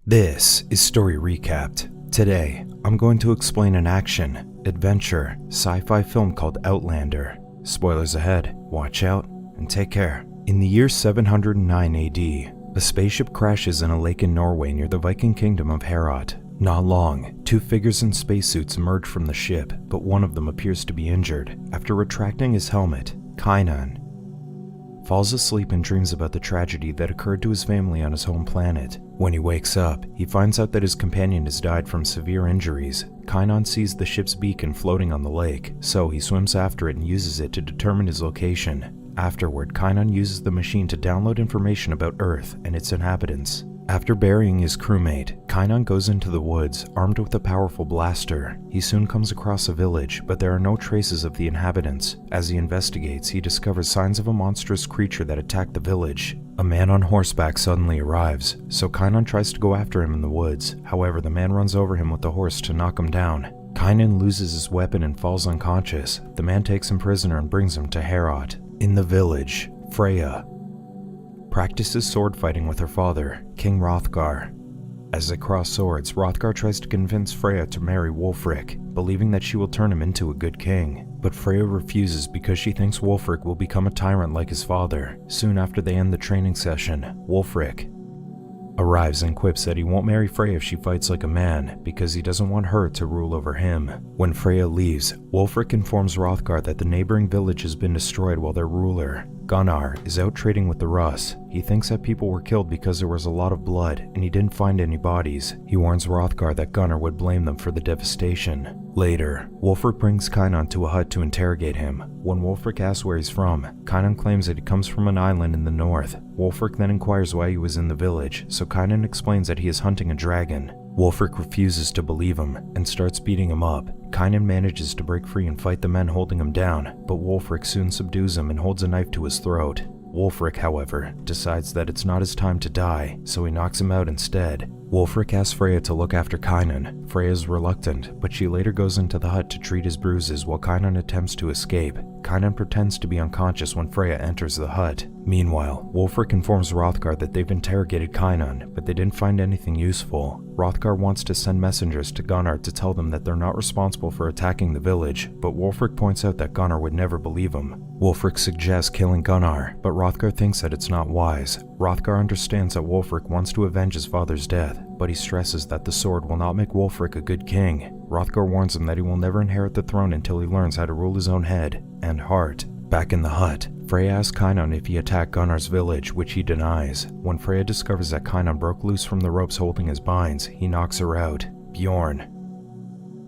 This is Story Recapped. Today, I'm going to explain an action, adventure, sci-fi film called Outlander. Spoilers ahead, watch out, and take care. In the year 709 AD, a spaceship crashes in a lake in Norway near the Viking kingdom of Heorot. Not long, two figures in spacesuits emerge from the ship, but one of them appears to be injured. After retracting his helmet, Kynan falls asleep and dreams about the tragedy that occurred to his family on his home planet. When he wakes up, he finds out that his companion has died from severe injuries. Kynan sees the ship's beacon floating on the lake, so he swims after it and uses it to determine his location. Afterward, Kynan uses the machine to download information about Earth and its inhabitants. After burying his crewmate, Kynan goes into the woods, armed with a powerful blaster. He soon comes across a village, but there are no traces of the inhabitants. As he investigates, he discovers signs of a monstrous creature that attacked the village. A man on horseback suddenly arrives, so Kynan tries to go after him in the woods. However, the man runs over him with the horse to knock him down. Kynan loses his weapon and falls unconscious. The man takes him prisoner and brings him to Heorot. In the village, Freya practices sword fighting with her father, King Hrothgar. As they cross swords, Hrothgar tries to convince Freya to marry Wulfric, believing that she will turn him into a good king. But Freya refuses because she thinks Wulfric will become a tyrant like his father. Soon after they end the training session, Wulfric arrives and quips that he won't marry Freya if she fights like a man, because he doesn't want her to rule over him. When Freya leaves, Wulfric informs Hrothgar that the neighboring village has been destroyed while their ruler, Gunnar, is out trading with the Rus. He thinks that people were killed because there was a lot of blood, and he didn't find any bodies. He warns Hrothgar that Gunnar would blame them for the devastation. Later, Wulfric brings Kynan to a hut to interrogate him. When Wulfric asks where he's from, Kynan claims that he comes from an island in the north. Wulfric then inquires why he was in the village, so Kynan explains that he is hunting a dragon. Wulfric refuses to believe him and starts beating him up. Kynan manages to break free and fight the men holding him down, but Wulfric soon subdues him and holds a knife to his throat. Wulfric, however, decides that it's not his time to die, so he knocks him out instead. Wulfric asks Freya to look after Kynan. Freya is reluctant, but she later goes into the hut to treat his bruises while Kynan attempts to escape. Kynan pretends to be unconscious when Freya enters the hut. Meanwhile, Wulfric informs Hrothgar that they've interrogated Kynan, but they didn't find anything useful. Hrothgar wants to send messengers to Gunnar to tell them that they're not responsible for attacking the village, but Wulfric points out that Gunnar would never believe him. Wulfric suggests killing Gunnar, but Hrothgar thinks that it's not wise. Hrothgar understands that Wulfric wants to avenge his father's death, but he stresses that the sword will not make Wulfric a good king. Hrothgar warns him that he will never inherit the throne until he learns how to rule his own head and heart. Back in the hut, Freya asks Kynan if he attacked Gunnar's village, which he denies. When Freya discovers that Kynan broke loose from the ropes holding his binds, he knocks her out. Bjorn,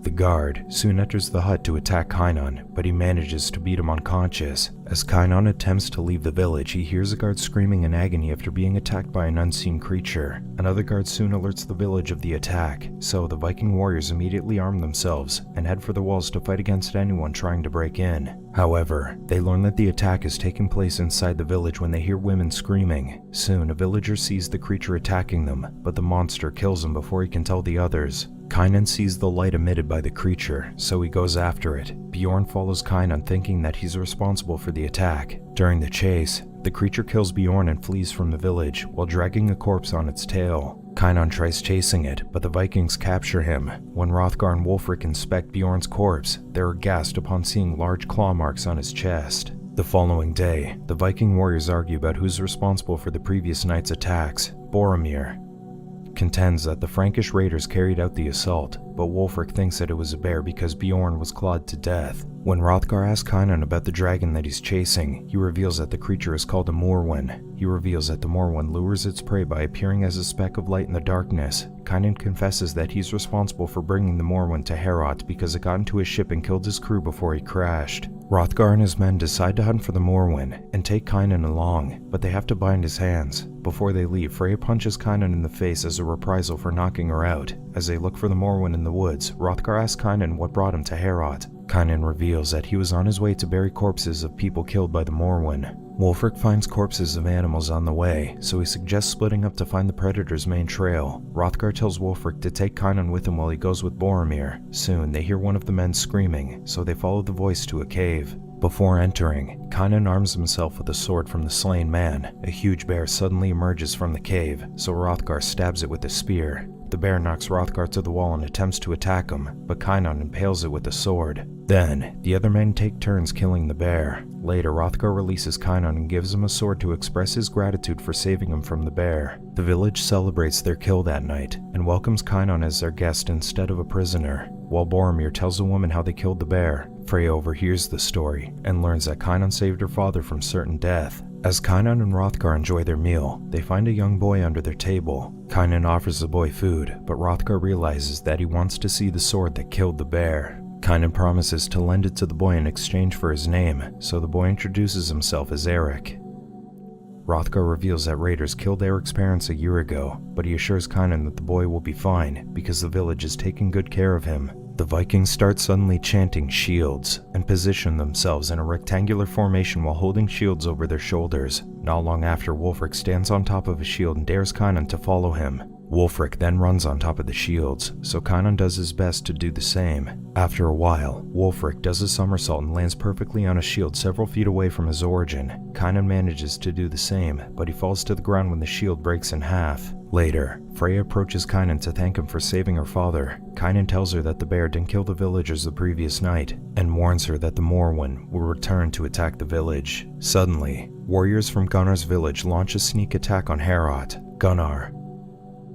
the guard, soon enters the hut to attack Kynan, but he manages to beat him unconscious. As Kynan attempts to leave the village, he hears a guard screaming in agony after being attacked by an unseen creature. Another guard soon alerts the village of the attack, so the Viking warriors immediately arm themselves and head for the walls to fight against anyone trying to break in. However, they learn that the attack is taking place inside the village when they hear women screaming. Soon, a villager sees the creature attacking them, but the monster kills him before he can tell the others. Kynan sees the light emitted by the creature, so he goes after it. Bjorn follows Kynan thinking that he's responsible for the attack. During the chase, the creature kills Bjorn and flees from the village while dragging a corpse on its tail. Kynan tries chasing it, but the Vikings capture him. When Hrothgar and Wulfric inspect Bjorn's corpse, they're aghast upon seeing large claw marks on his chest. The following day, the Viking warriors argue about who's responsible for the previous night's attacks. Boromir contends that the Frankish raiders carried out the assault, but Wulfric thinks that it was a bear because Bjorn was clawed to death. When Hrothgar asks Kynan about the dragon that he's chasing, he reveals that the creature is called a Morwen. He reveals that the Morwen lures its prey by appearing as a speck of light in the darkness. Kynan confesses that he's responsible for bringing the Morwen to Heorot because it got into his ship and killed his crew before he crashed. Hrothgar and his men decide to hunt for the Morwen and take Kynan along, but they have to bind his hands. Before they leave, Freya punches Kynan in the face as a reprisal for knocking her out. As they look for the Morwen in the woods, Hrothgar asks Kynan what brought him to Heorot. Kynan reveals that he was on his way to bury corpses of people killed by the Morwen. Wulfric finds corpses of animals on the way, so he suggests splitting up to find the predator's main trail. Hrothgar tells Wulfric to take Kynan with him while he goes with Boromir. Soon, they hear one of the men screaming, so they follow the voice to a cave. Before entering, Kynan arms himself with a sword from the slain man. A huge bear suddenly emerges from the cave, so Hrothgar stabs it with a spear. The bear knocks Hrothgar to the wall and attempts to attack him, but Kynan impales it with a sword. Then, the other men take turns killing the bear. Later, Hrothgar releases Kynan and gives him a sword to express his gratitude for saving him from the bear. The village celebrates their kill that night, and welcomes Kynan as their guest instead of a prisoner. While Boromir tells the woman how they killed the bear, Freya overhears the story, and learns that Kynan saved her father from certain death. As Kynan and Hrothgar enjoy their meal, they find a young boy under their table. Kynan offers the boy food, but Hrothgar realizes that he wants to see the sword that killed the bear. Kynan promises to lend it to the boy in exchange for his name, so the boy introduces himself as Eric. Hrothgar reveals that raiders killed Eric's parents a year ago, but he assures Kynan that the boy will be fine because the village is taking good care of him. The Vikings start suddenly chanting shields and position themselves in a rectangular formation while holding shields over their shoulders. Not long after, Wulfric stands on top of a shield and dares Kynan to follow him. Wulfric then runs on top of the shields, so Kynan does his best to do the same. After a while, Wulfric does a somersault and lands perfectly on a shield several feet away from his origin. Kynan manages to do the same, but he falls to the ground when the shield breaks in half. Later, Freya approaches Kynan to thank him for saving her father. Kynan tells her that the bear didn't kill the villagers the previous night, and warns her that the Morwen will return to attack the village. Suddenly, warriors from Gunnar's village launch a sneak attack on Heorot. Gunnar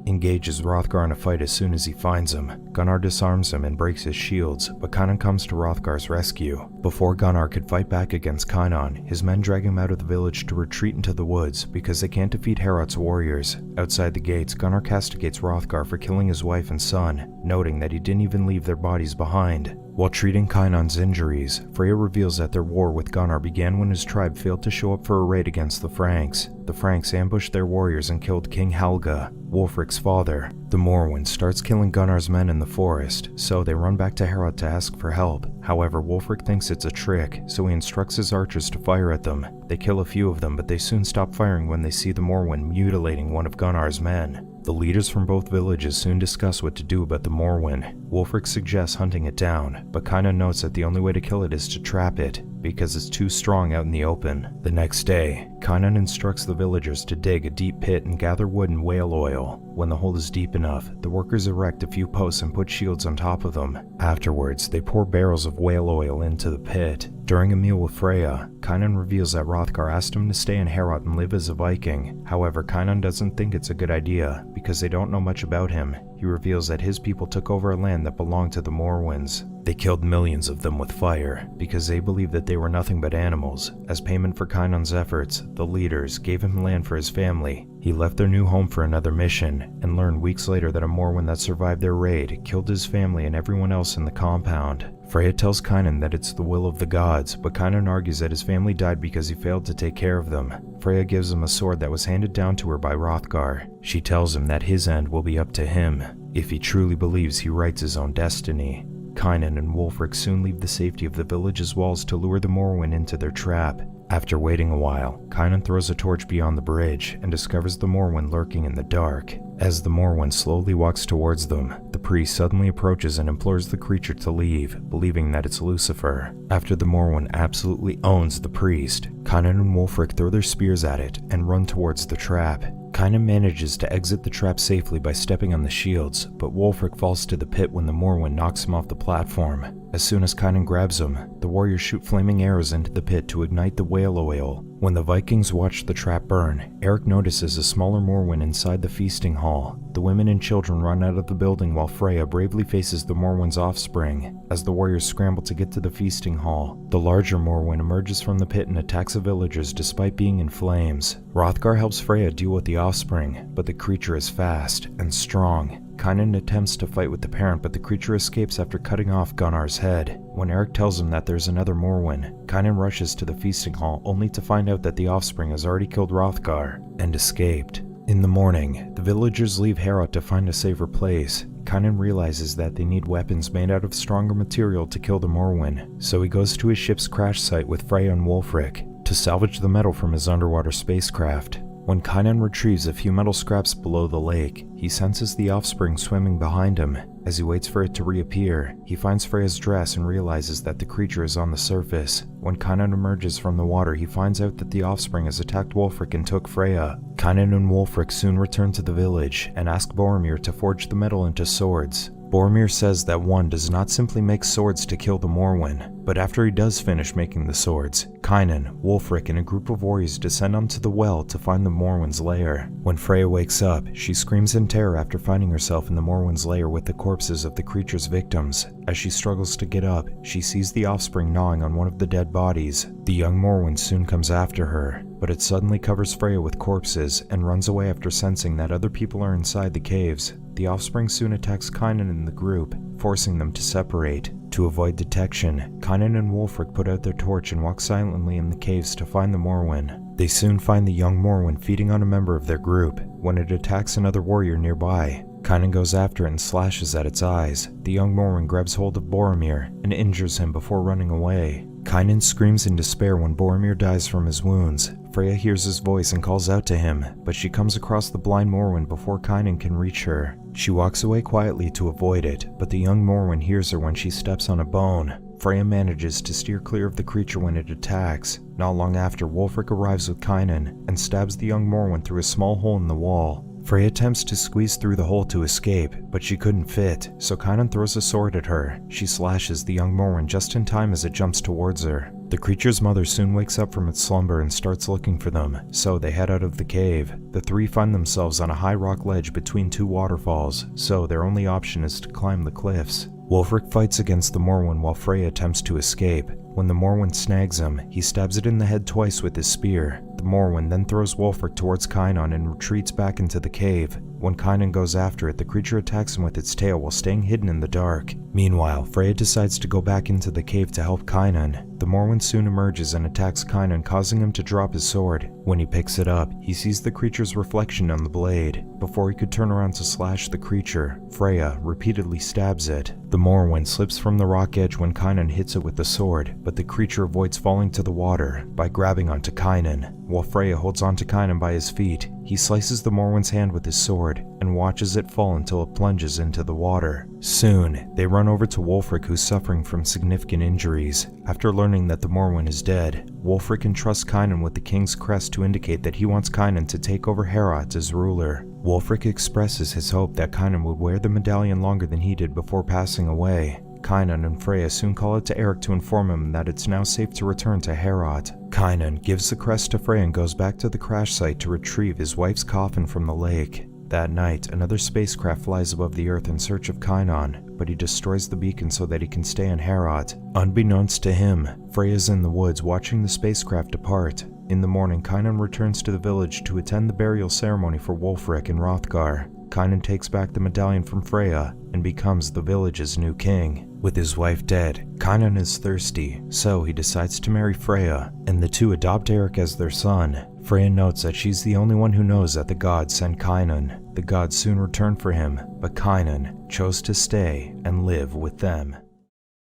engages Hrothgar in a fight as soon as he finds him. Gunnar disarms him and breaks his shields, but Kynan comes to Hrothgar's rescue. Before Gunnar could fight back against Kynan, his men drag him out of the village to retreat into the woods because they can't defeat Heorot's warriors. Outside the gates, Gunnar castigates Hrothgar for killing his wife and son, noting that he didn't even leave their bodies behind. While treating Kynan's injuries, Freya reveals that their war with Gunnar began when his tribe failed to show up for a raid against the Franks. The Franks ambushed their warriors and killed King Helga, Wulfric's father. The Morwen starts killing Gunnar's men in the forest, so they run back to Heorot to ask for help. However, Wulfric thinks it's a trick, so he instructs his archers to fire at them. They kill a few of them, but they soon stop firing when they see the Morwen mutilating one of Gunnar's men. The leaders from both villages soon discuss what to do about the Morwen. Wulfric suggests hunting it down, but Kynan notes that the only way to kill it is to trap it, because it's too strong out in the open. The next day, Kynan instructs the villagers to dig a deep pit and gather wood and whale oil. When the hole is deep enough, the workers erect a few posts and put shields on top of them. Afterwards, they pour barrels of whale oil into the pit. During a meal with Freya, Kynan reveals that Hrothgar asked him to stay in Heorot and live as a Viking. However, Kynan doesn't think it's a good idea, because they don't know much about him. He reveals that his people took over a land that belonged to the Morwens. They killed millions of them with fire, because they believed that they were nothing but animals. As payment for Kynan's efforts, the leaders gave him land for his family. He left their new home for another mission, and learned weeks later that a Morwen that survived their raid killed his family and everyone else in the compound. Freya tells Kynan that it's the will of the gods, but Kynan argues that his family died because he failed to take care of them. Freya gives him a sword that was handed down to her by Hrothgar. She tells him that his end will be up to him, if he truly believes he writes his own destiny. Kynan and Wulfric soon leave the safety of the village's walls to lure the Morwen into their trap. After waiting a while, Kynan throws a torch beyond the bridge and discovers the Morwen lurking in the dark. As the Morwen slowly walks towards them, the priest suddenly approaches and implores the creature to leave, believing that it's Lucifer. After the Morwen absolutely owns the priest, Kynan and Wulfric throw their spears at it and run towards the trap. Kynan manages to exit the trap safely by stepping on the shields, but Wulfric falls to the pit when the Morwen knocks him off the platform. As soon as Kynan grabs him, the warriors shoot flaming arrows into the pit to ignite the whale oil. When the Vikings watch the trap burn, Eric notices a smaller Morwen inside the feasting hall. The women and children run out of the building while Freya bravely faces the Morwen's offspring. As the warriors scramble to get to the feasting hall, the larger Morwen emerges from the pit and attacks the villagers despite being in flames. Hrothgar helps Freya deal with the offspring, but the creature is fast and strong. Kynan attempts to fight with the parent, but the creature escapes after cutting off Gunnar's head. When Eric tells him that there's another Morwen, Kynan rushes to the feasting hall only to find out that the offspring has already killed Hrothgar and escaped. In the morning, the villagers leave Heorot to find a safer place. Kynan realizes that they need weapons made out of stronger material to kill the Morwen, so he goes to his ship's crash site with Freya and Wulfric to salvage the metal from his underwater spacecraft. When Kynan retrieves a few metal scraps below the lake, he senses the offspring swimming behind him. As he waits for it to reappear, he finds Freya's dress and realizes that the creature is on the surface. When Kynan emerges from the water, he finds out that the offspring has attacked Wulfric and took Freya. Kynan and Wulfric soon return to the village and ask Boromir to forge the metal into swords. Boromir says that one does not simply make swords to kill the Morwen, but after he does finish making the swords, Kynan, Wulfric, and a group of warriors descend onto the well to find the Morwen's lair. When Freya wakes up, she screams in terror after finding herself in the Morwen's lair with the corpses of the creature's victims. As she struggles to get up, she sees the offspring gnawing on one of the dead bodies. The young Morwen soon comes after her, but it suddenly covers Freya with corpses and runs away after sensing that other people are inside the caves. The offspring soon attacks Kynan and the group, forcing them to separate. To avoid detection, Kynan and Wulfric put out their torch and walk silently in the caves to find the Morwen. They soon find the young Morwen feeding on a member of their group. When it attacks another warrior nearby, Kynan goes after it and slashes at its eyes. The young Morwen grabs hold of Boromir and injures him before running away. Kynan screams in despair when Boromir dies from his wounds. Freya hears his voice and calls out to him, but she comes across the blind Morwen before Kynan can reach her. She walks away quietly to avoid it, but the young Morwen hears her when she steps on a bone. Freya manages to steer clear of the creature when it attacks. Not long after, Wulfric arrives with Kynan and stabs the young Morwen through a small hole in the wall. Freya attempts to squeeze through the hole to escape, but she couldn't fit, so Kynan throws a sword at her. She slashes the young Morwen just in time as it jumps towards her. The creature's mother soon wakes up from its slumber and starts looking for them, so they head out of the cave. The three find themselves on a high rock ledge between two waterfalls, so their only option is to climb the cliffs. Wulfric fights against the Morwen while Freya attempts to escape. When the Morwen snags him, he stabs it in the head twice with his spear. The Morwen then throws Wulfric towards Kynan and retreats back into the cave. When Kynan goes after it, the creature attacks him with its tail while staying hidden in the dark. Meanwhile, Freya decides to go back into the cave to help Kynan. The Morwen soon emerges and attacks Kynan, causing him to drop his sword. When he picks it up, he sees the creature's reflection on the blade. Before he could turn around to slash the creature, Freya repeatedly stabs it. The Morwen slips from the rock edge when Kynan hits it with the sword, but the creature avoids falling to the water by grabbing onto Kynan. While Freya holds onto Kynan by his feet, he slices the Morwen's hand with his sword and watches it fall until it plunges into the water. Soon, they run over to Wulfric, who's suffering from significant injuries. After learning that the Morwen is dead, Wulfric entrusts Kynan with the king's crest to indicate that he wants Kynan to take over Heorot as ruler. Wulfric expresses his hope that Kynan would wear the medallion longer than he did before passing away. Kynan and Freya soon call out to Eric to inform him that it's now safe to return to Heorot. Kynan gives the crest to Freya and goes back to the crash site to retrieve his wife's coffin from the lake. That night, another spacecraft flies above the Earth in search of Kynan, but he destroys the beacon so that he can stay in Heorot. Unbeknownst to him, Freya's in the woods watching the spacecraft depart. In the morning, Kynan returns to the village to attend the burial ceremony for Wulfric and Hrothgar. Kynan takes back the medallion from Freya and becomes the village's new king. With his wife dead, Kynan is thirsty, so he decides to marry Freya, and the two adopt Eric as their son. Freya notes that she's the only one who knows that the gods sent Kynan. The gods soon return for him, but Kynan chose to stay and live with them.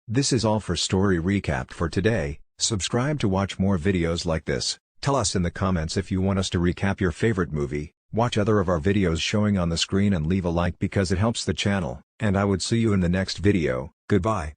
This is all for Story Recap for today. Subscribe to watch more videos like this. Tell us in the comments if you want us to recap your favorite movie. Watch other of our videos showing on the screen and leave a like because it helps the channel. And I would see you in the next video. Goodbye.